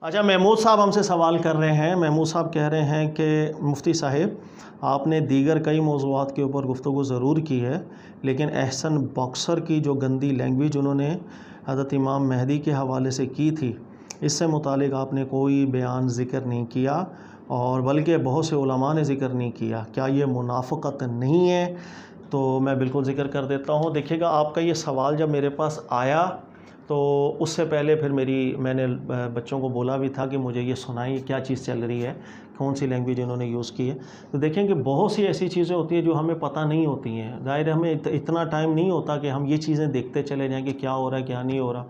अच्छा, महमूद साहब हमसे सवाल कर रहे हैं। महमूद साहब कह रहे हैं कि मुफ्ती साहिब, आपने दीगर कई मौज़ूआत के ऊपर गुफ्तगू ज़रूर की है, लेकिन एहसन बॉक्सर की जो गंदी लैंग्वेज उन्होंने हज़रत इमाम महदी के हवाले से की थी, इससे मुतालिक आपने कोई बयान ज़िक्र नहीं किया, और बल्कि बहुत से उलमा ने ज़िक्र नहीं किया। क्या ये मुनाफ़क़त नहीं है? तो मैं बिल्कुल ज़िक्र कर देता हूँ। देखिएगा, आपका ये सवाल जब मेरे पास आया तो उससे पहले फिर मैंने बच्चों को बोला भी था कि मुझे ये सुनाइए क्या चीज़ चल रही है, कौन सी लैंग्वेज इन्होंने यूज़ की है। तो देखें कि बहुत सी ऐसी चीज़ें होती हैं जो हमें पता नहीं होती हैं। ज़ाहिर है, हमें इतना टाइम नहीं होता कि हम ये चीज़ें देखते चले जाएँ कि क्या हो रहा है क्या नहीं हो रहा।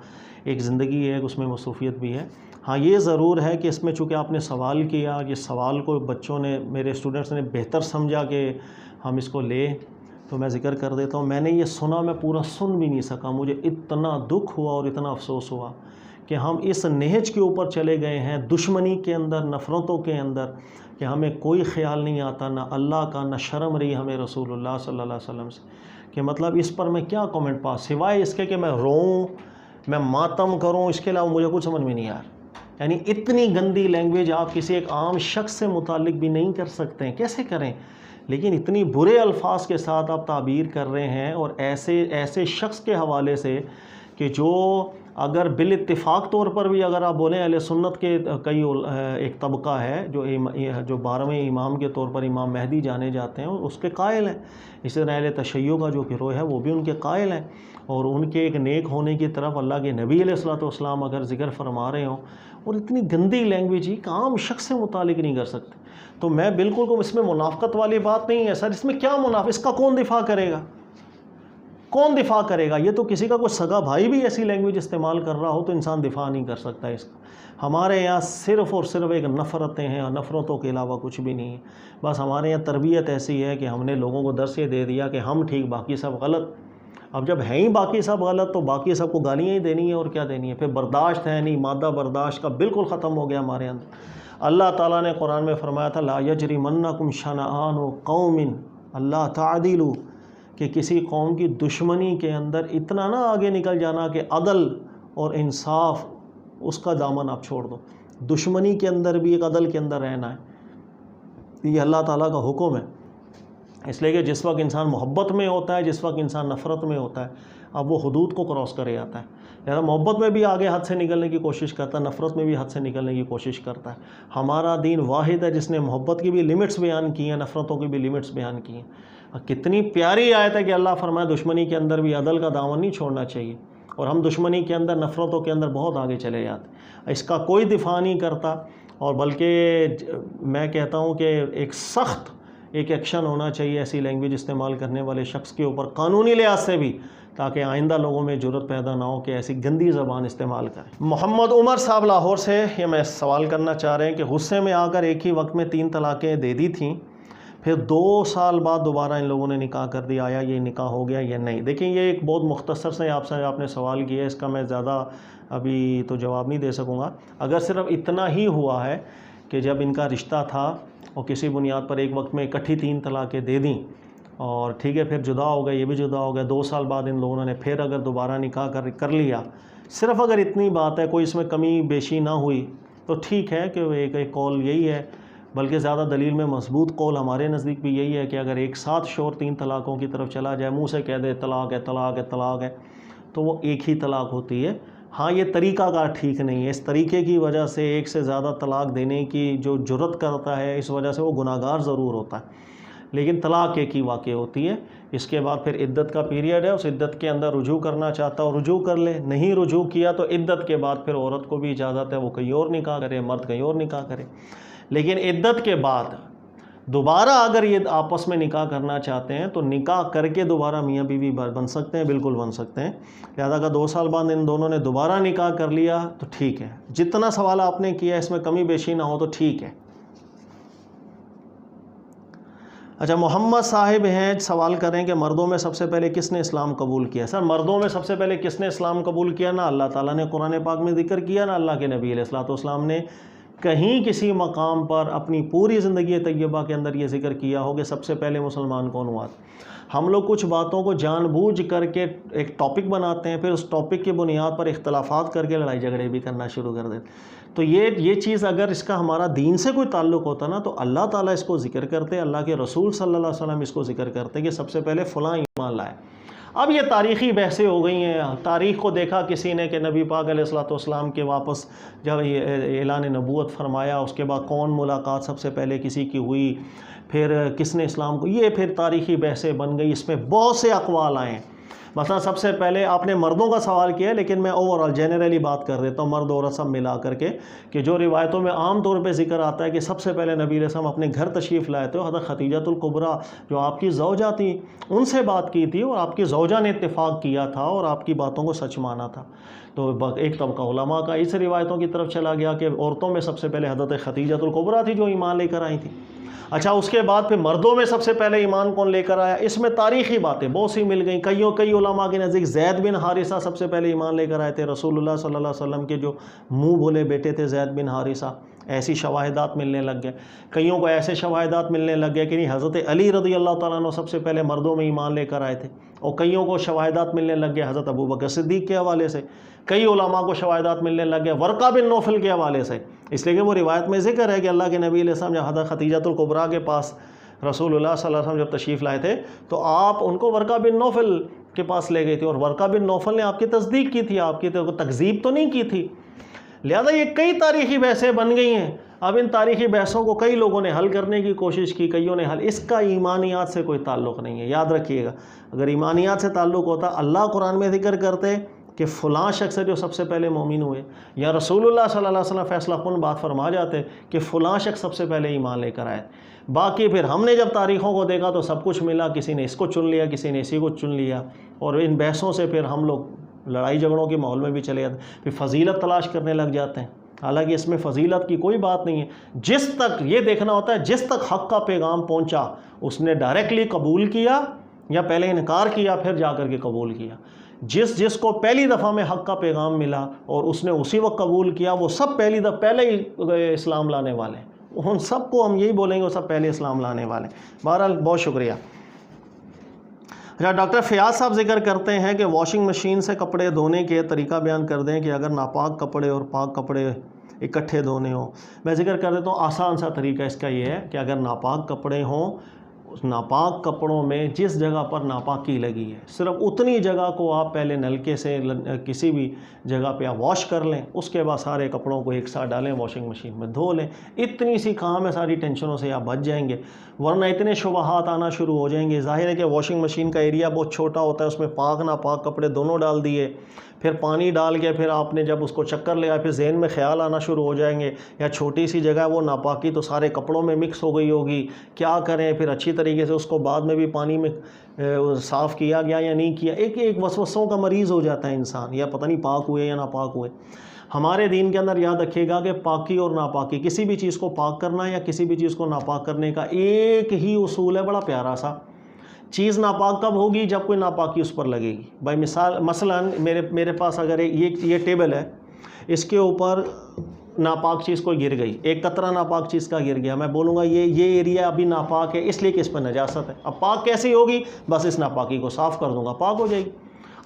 एक ज़िंदगी है, उसमें मसरूफ़ियत भी है। हाँ, ये ज़रूर है कि इसमें चूँकि आपने सवाल किया, ये सवाल को बच्चों ने, मेरे स्टूडेंट्स ने बेहतर समझा कि हम इसको लें, तो मैं ज़िक्र कर देता हूँ। मैंने ये सुना, मैं पूरा सुन भी नहीं सका। मुझे इतना दुख हुआ और इतना अफ़सोस हुआ कि हम इस नहज के ऊपर चले गए हैं, दुश्मनी के अंदर, नफ़रतों के अंदर, कि हमें कोई ख़्याल नहीं आता, ना अल्लाह का, ना शर्म रही हमें रसूलुल्लाह सल्लल्लाहु अलैहि वसल्लम से, कि मतलब इस पर मैं क्या कमेंट पास, सिवाय इसके कि मैं रोऊँ, मैं मातम करूँ, इसके अलावा मुझे कुछ समझ में नहीं आ रहा। यानी इतनी गंदी लैंग्वेज आप किसी एक आम शख्स से मुतालिक भी नहीं कर सकते हैं, कैसे करें? लेकिन इतनी बुरे अल्फाज के साथ आप ताबीर कर रहे हैं, और ऐसे शख्स के हवाले से कि जो अगर बिल इत्तिफ़ाक़ तौर पर भी अगर आप बोलें अहले सुन्नत के कई एक तबका है जो 12वें इमाम के तौर पर इमाम महदी जाने जाते हैं, उसके कायल हैं। इसी तरह अहले तशय्युअ का जो गिरोह है वो भी उनके कायल हैं, और उनके एक नेक होने की तरफ अल्लाह के नबी अलैहिस्सलातु वस्सलाम अगर ज़िक्र फरमा रहे हों, और इतनी गंदी लैंग्वेज ही आम शख्स से मुतालिक नहीं कर सकते। तो मैं बिल्कुल को इसमें मुनाफ़क़त वाली बात नहीं है सर। इसमें क्या इसका कौन दिफ़ा करेगा? कौन दिफ़ा करेगा? ये तो किसी का कोई सगा भाई भी ऐसी लैंग्वेज इस्तेमाल कर रहा हो तो इंसान दिफ़ा नहीं कर सकता इसका। हमारे यहाँ सिर्फ़ और सिर्फ एक नफ़रतें हैं, और नफ़रतों के अलावा कुछ भी नहीं है। बस हमारे यहाँ तरबियत ऐसी है कि हमने लोगों को दर्स ये दे दिया कि हम ठीक, बाकी सब गलत। अब जब हैं ही बाकी सब गलत, तो बाकी सबको गालियाँ ही देनी है, और क्या देनी है? फिर बर्दाश्त है नहीं, मादा बर्दाश्त का बिल्कुल ख़त्म हो गया हमारे अंदर। अल्लाह ताला ने कुरान में फ़रमाया था, ला यजरिमन्नकुम शनआनु कौमिन अल्ला तादिलू, कि किसी कौम की दुश्मनी के अंदर इतना ना आगे निकल जाना कि अदल और इंसाफ, उसका दामन आप छोड़ दो। दुश्मनी के अंदर भी एक अदल के अंदर रहना है, ये अल्लाह ताला का हुक्म है। इसलिए कि जिस वक्त इंसान मोहब्बत में होता है, जिस वक्त इंसान नफ़रत में होता है, अब वो हदूद को क्रॉस करे जाता है। यार, मोहब्बत में भी आगे हद से निकलने की कोशिश करता है, नफ़रत में भी हद से निकलने की कोशिश करता है। हमारा दीन वाहिद है जिसने मोहब्बत की भी लिमिट्स बयान की हैं, नफ़रतों की भी लिमिट्स बयान की हैं। कितनी प्यारी आयत है कि अल्लाह फरमाए दुश्मनी के अंदर भी अदल का दामन नहीं छोड़ना चाहिए, और हम दुश्मनी के अंदर, नफ़रतों के अंदर बहुत आगे चले जाते। इसका कोई दिफ़ा नहीं करता, और बल्कि मैं कहता हूँ कि एक सख्त एक एक्शन होना चाहिए ऐसी लैंग्वेज इस्तेमाल करने वाले शख्स के ऊपर, कानूनी लिहाज से भी, ताकि आइंदा लोगों में जुर्रत पैदा ना हो कि ऐसी गंदी ज़बान इस्तेमाल करें। मोहम्मद उमर साहब लाहौर से ये मैं सवाल करना चाह रहे हैं कि गुस्से में आकर एक ही वक्त में 3 तलाक़ें दे दी थीं, फिर 2 साल बाद दोबारा इन लोगों ने निकाह कर दिया, आया ये निकाह हो गया या नहीं? देखिए, ये एक बहुत मुख्तसर से आपने सवाल किया है, इसका मैं ज़्यादा अभी तो जवाब नहीं दे सकूँगा। अगर सिर्फ इतना ही हुआ है कि जब इनका रिश्ता था और किसी बुनियाद पर एक वक्त में इकट्ठी 3 तलाक़ें दे दी, और ठीक है, फिर जुदा हो गए, ये भी जुदा हो गए, 2 साल बाद इन लोगों ने फिर अगर दोबारा निकाह कर लिया, सिर्फ़ अगर इतनी बात है, कोई इसमें कमी बेशी ना हुई, तो ठीक है कि एक कौल यही है। बल्कि ज़्यादा दलील में मजबूत कौल हमारे नज़दीक भी यही है कि अगर एक साथ शोर 3 तलाक़ों की तरफ चला जाए, मुँह से कह दे तलाक़ है, तलाक़ है, तलाक़ है, तो वो एक ही तलाक़ होती है। हाँ, ये तरीक़ाकार ठीक नहीं है। इस तरीक़े की वजह से एक से ज़्यादा तलाक़ देने की जो जुर्रत करता है, इस वजह से वो गुनाहगार ज़रूर होता है, लेकिन तलाक़ एक ही वाक़ई होती है। इसके बाद फिर इद्दत का पीरियड है, उस इद्दत के अंदर रुजू करना चाहता हो रुजू कर ले, नहीं रुजू किया तो इद्दत के बाद फिर औरत को भी इजाज़त है वो कहीं और निकाह करे, मर्द कहीं और निकाह करे। लेकिन इद्दत के बाद दोबारा अगर ये आपस में निकाह करना चाहते हैं तो निकाह करके दोबारा मियाँ बीवी बन सकते हैं, बिल्कुल बन सकते हैं। लिहाजा अगर 2 साल बाद इन दोनों ने दोबारा निकाह कर लिया तो ठीक है। जितना सवाल आपने किया इसमें कमी बेशी ना हो तो ठीक है। अच्छा, मोहम्मद साहिब हैं, सवाल करें कि मर्दों में सबसे पहले किसने इस्लाम कबूल किया? सर, मर्दों में सबसे पहले किसने इस्लाम कबूल किया? ना अल्लाह ताला ने कुरान पाक में ज़िक्र किया, ना अल्लाह के नबी अलैहिस्सलाम ने कहीं किसी मकाम पर अपनी पूरी ज़िंदगी तैयबा के अंदर ये ज़िक्र किया हो कि सबसे पहले मुसलमान कौन हुआ था। हम लोग कुछ बातों को जानबूझ करके एक टॉपिक बनाते हैं, फिर उस टॉपिक की बुनियाद पर इख्तलाफात करके लड़ाई झगड़े भी करना शुरू कर देते। तो ये चीज़ अगर इसका हमारा दीन से कोई ताल्लुक़ होता ना, तो अल्लाह ताला इसको ज़िक्र करते, अल्लाह के रसूल सल्लल्लाहु अलैहि वसल्लम इसको ज़िक्र करते कि सबसे पहले फ़लाँ ईमान लाए। अब ये तारीख़ी बहसें हो गई हैं, तारीख़ को देखा किसी ने कि नबी पाक अलैहिस्सलाम के वापस जब ये ऐलान नबूवत फरमाया, उसके बाद कौन मुलाकात सबसे पहले किसी की हुई, फिर किसने इस्लाम को, ये फिर तारीख़ी बहसें बन गई। इसमें बहुत से अक़वाल आए। मतलब सबसे पहले आपने मर्दों का सवाल किया, लेकिन मैं ओवरऑल जनरली बात कर देता हूँ, मर्द औरत सब मिला करके, कि जो रिवायतों में आम तौर पे ज़िक्र आता है कि सबसे पहले नबी अलैहिस्सलाम अपने घर तशरीफ़ लाए थे, हज़रत खदीजतुल कुबरा जो आपकी ज़ौजा थी उनसे बात की थी, और आपकी ज़ौजा ने इत्तेफाक किया था और आपकी बातों को सच माना था। तो एक तबका उलमा का इस रिवायतों की तरफ चला गया कि औरतों में सबसे पहले हज़रत खदीजतुल कुबरा थी जो ईमान लेकर आई थी। अच्छा, उसके बाद फिर मर्दों में सबसे पहले ईमान कौन लेकर आया, इसमें तारीख़ी बातें बहुत सी मिल गई। कई उलमा के नज़दीक ज़ैद बिन हारिसा सबसे पहले ईमान लेकर आए थे, रसूलुल्लाह सल्लल्लाहु अलैहि वसल्लम के जो मुँह बोले बेटे थे ज़ैद बिन हारिसा। ऐसी शवाहिदात मिलने लग गए। कईयों को ऐसे शवाहिदात मिलने लग गए कि नहीं, हज़रत अली रज़ियल्लाहु ताला अन्हु सबसे पहले मर्दों में ईमान लेकर आए थे। और कईयों को शवाहिदात मिलने लग गए हज़रत अबू बकर सिद्दीक़ के हवाले से। कई उलमा को शवाहिदात मिलने लग गए वर्क़ा बिन नौफ़ल के हवाले से, इसलिए कि वो रिवायत में ज़िक्र है कि अल्लाह के नबी अलैहि सलाम जब हज़रत खदीजतुल कुबरा के पास रसूलुल्लाह सल्लल्लाहु अलैहि वसल्लम जब तशरीफ़ लाए थे, तो आप उनको वर्क़ा बिन नौफ़ल के पास ले गई थी, और वर्क़ा बिन नौफ़ल ने आपकी तस्दीक की थी, आपकी तो तकज़ीब तो नहीं की थी। लिहाजा ये कई तारीख़ी बहसें बन गई हैं। अब इन तारीख़ी बहसों को कई लोगों ने हल करने की कोशिश की, कईयों ने हल, इसका ईमानियात से कोई ताल्लुक़ नहीं है। याद रखिएगा, अगर ईमानियात से ताल्लुक़ होता, अल्लाह कुरान में ज़िक्र करते कि फ़लाँ शख्स है जो सबसे पहले मोमिन हुए, या रसूलुल्लाह सल्लल्लाहु अलैहि वसल्लम फ़ैसलाकुन बात फरमा जाते कि फ़लाँ शख्स सबसे पहले ईमान लेकर आए। बाकी फिर हमने जब तारीख़ों को देखा तो सब कुछ मिला, किसी ने इसको चुन लिया, किसी ने इसी को चुन लिया, और इन बहसों से फिर हम लोग लड़ाई झगड़ों के माहौल में भी चले जाते, फिर फ़जीलत तलाश करने लग जाते हैं। हालांकि इसमें फ़जीलत की कोई बात नहीं है। जिस तक ये देखना होता है, जिस तक हक़ का पैगाम पहुंचा, उसने डायरेक्टली कबूल किया या पहले इनकार किया फिर जा कर के कबूल किया। जिसको पहली दफ़ा में हक़ का पैगाम मिला और उसने उसी वक्त कबूल किया, वो सब पहले ही इस्लाम लाने वाले हैं। उन सबको हम यही बोलेंगे, वो सब पहले इस्लाम लाने वाले। बहरहाल बहुत शुक्रिया। अच्छा, डॉक्टर फ़याज़ साहब ज़िक्र करते हैं कि वॉशिंग मशीन से कपड़े धोने के तरीका बयान कर दें कि अगर नापाक कपड़े और पाक कपड़े इकट्ठे धोने हों। मैं ज़िक्र कर देता हूँ, आसान सा तरीका इसका ये है कि अगर नापाक कपड़े हों, उस नापाक कपड़ों में जिस जगह पर नापाकी लगी है, सिर्फ उतनी जगह को आप पहले नलके से किसी भी जगह पे आप वॉश कर लें, उसके बाद सारे कपड़ों को एक साथ डालें, वॉशिंग मशीन में धो लें। इतनी सी काम है, सारी टेंशनों से आप बच जाएंगे, वरना इतने शुबहात आना शुरू हो जाएंगे। ज़ाहिर है कि वॉशिंग मशीन का एरिया बहुत छोटा होता है, उसमें पाक नापाक कपड़े दोनों डाल दिए, फिर पानी डाल के फिर आपने जब उसको चक्कर लगाया, फिर जहन में ख्याल आना शुरू हो जाएंगे, या छोटी सी जगह वो नापाकी तो सारे कपड़ों में मिक्स हो गई होगी, क्या करें। फिर अच्छी तरीके से उसको बाद में भी पानी में साफ़ किया गया या नहीं किया, एक वसवसों का मरीज़ हो जाता है इंसान, या पता नहीं पाक हुए या नापाक हुए। हमारे दीन के अंदर याद रखिएगा कि पाकी और नापाकी, किसी भी चीज़ को पाक करना या किसी भी चीज़ को नापाक करने का एक ही उसूल है, बड़ा प्यारा सा। चीज़ नापाक कब होगी, जब कोई नापाकी उस पर लगेगी। भाई मसलन मेरे पास अगर ये टेबल है, इसके ऊपर नापाक चीज़ कोई गिर गई, एक कतरा नापाक चीज़ का गिर गया, मैं बोलूँगा ये एरिया अभी नापाक है इसलिए कि इस पर नजासत है। अब पाक कैसी होगी, बस इस नापाकी को साफ़ कर दूँगा, पाक हो जाएगी।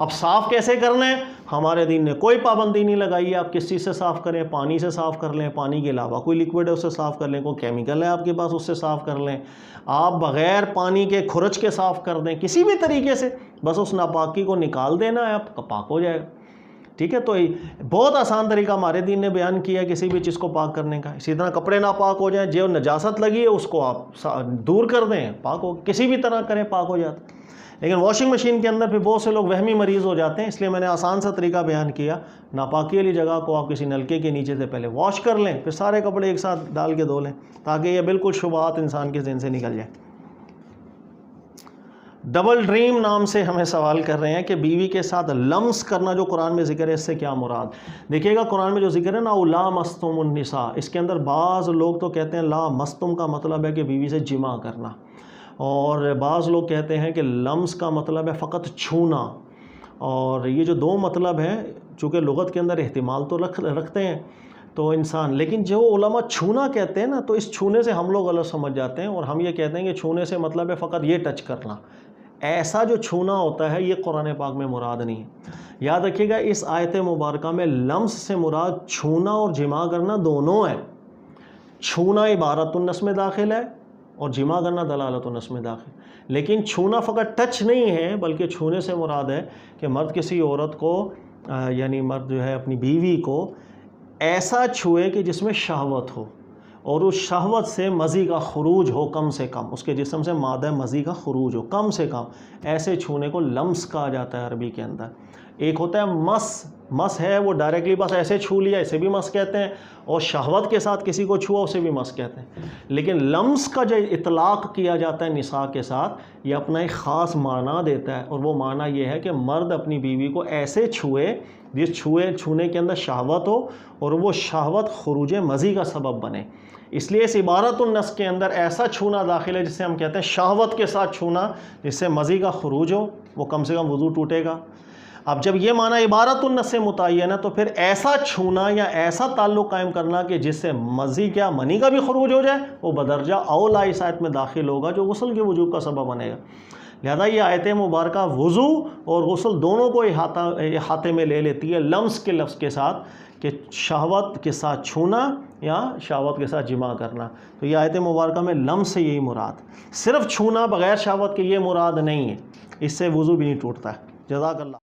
अब साफ़ कैसे करना है, हमारे दीन ने कोई पाबंदी नहीं लगाई है। आप किस चीज़ से साफ़ करें, पानी से साफ़ कर लें, पानी के अलावा कोई लिक्विड है उससे साफ़ कर लें, कोई केमिकल है आपके पास उससे साफ़ कर लें, आप बग़ैर पानी के खुरच के साफ़ कर दें, किसी भी तरीके से बस उस नापाकी को निकाल देना है, आपका पाक हो जाएगा। ठीक है, तो बहुत आसान तरीका हमारे दीन ने बयान किया है किसी भी चीज़ को पाक करने का। इसी तरह कपड़े नापाक हो जाएं, जो नजासत लगी है उसको आप दूर कर दें, पाक हो, किसी भी तरह करें पाक हो जाता है। लेकिन वॉशिंग मशीन के अंदर फिर बहुत से लोग वहमी मरीज़ हो जाते हैं, इसलिए मैंने आसान सा तरीका बयान किया। नापाकी वाली जगह को आप किसी नलके के नीचे से पहले वॉश कर लें, फिर सारे कपड़े एक साथ डाल के धो लें, ताकि ये बिल्कुल शुबहात इंसान के ज़हन से निकल जाए। डबल ड्रीम नाम से हमें सवाल कर रहे हैं कि बीवी के साथ लम्स करना जो कुरान में ज़िक्र है, इससे क्या मुराद। देखिएगा, कुरान में जो ज़िक्र है ना, ला मस्तुमुन निसा, इसके अंदर बाज़ लोग तो कहते हैं ला मस्तुम का मतलब है कि बीवी से जिमा करना, और बाज़ लोग कहते हैं कि लम्स का मतलब है फ़कत छूना। और ये जो दो मतलब हैं, चूँकि लुग़त के अंदर एहतिमाल तो रखते हैं तो इंसान, लेकिन जो उलमा छूना कहते हैं ना, तो इस छूने से हम लोग गलत समझ जाते हैं, और हम ये कहते हैं कि छूने से मतलब है फ़कत ये टच करना, ऐसा जो छूना होता है ये कुरान पाक में मुराद नहीं है। याद रखिएगा, इस आयत मुबारका में लम्स से मुराद छूना और जिमा करना दोनों है। छूना इबारतुन नस में दाखिल है और जिमा करना दलालतुन नस में दाखिल। लेकिन छूना फ़कत टच नहीं है, बल्कि छूने से मुराद है कि मर्द किसी औरत को यानी मर्द जो है अपनी बीवी को ऐसा छुए कि जिसमें शहवत हो और उस शहवत से मज़ी का खुरूज हो, कम से कम उसके जिस्म से मादा मज़ी का खुरूज हो कम से कम। ऐसे छूने को लम्स कहा जाता है अरबी के अंदर। एक होता है मस, मस है वो डायरेक्टली बस ऐसे छू लिया, इसे भी मस कहते हैं, और शहवत के साथ किसी को छुआ उसे भी मस कहते हैं। लेकिन लम्स का जो इतलाक़ किया जाता है निसा के साथ, ये अपना एक ख़ास माना देता है, और वो माना ये है कि मर्द अपनी बीवी को ऐसे छुए जिस छूने के अंदर शहवत हो और वो शहवत खुरूज मज़ी का सबब बने। इसलिए इस इबारतुन नस के अंदर ऐसा छूना दाखिल है जिसे हम कहते हैं शहवत के साथ छूना, जिससे मज़ी का खुरूज हो, वो कम से कम वज़ू टूटेगा। अब जब ये माना इबारतुन नस से मुतय्यन है, तो फिर ऐसा छूना या ऐसा ताल्लुक़ कायम करना कि जिससे मज़ी क्या मनी का भी खुरूज हो जाए, वो बदरजा औला इस आयत में दाखिल होगा जो गुस्ल के वजूब का सबब बनेगा। लिहाजा ये आयत मुबारका वज़ू और गुस्ल दोनों को इहाते में ले लेती है लम्स के लफ्ज़ के साथ, कि शहवत के साथ छूना या शहवत के साथ जिमा करना। तो ये आयत मुबारका में लम्स से यही मुराद, सिर्फ़ छूना बग़ैर शहवत के ये मुराद नहीं है, इससे वज़ू भी नहीं टूटता है। जज़ाकल्लाह।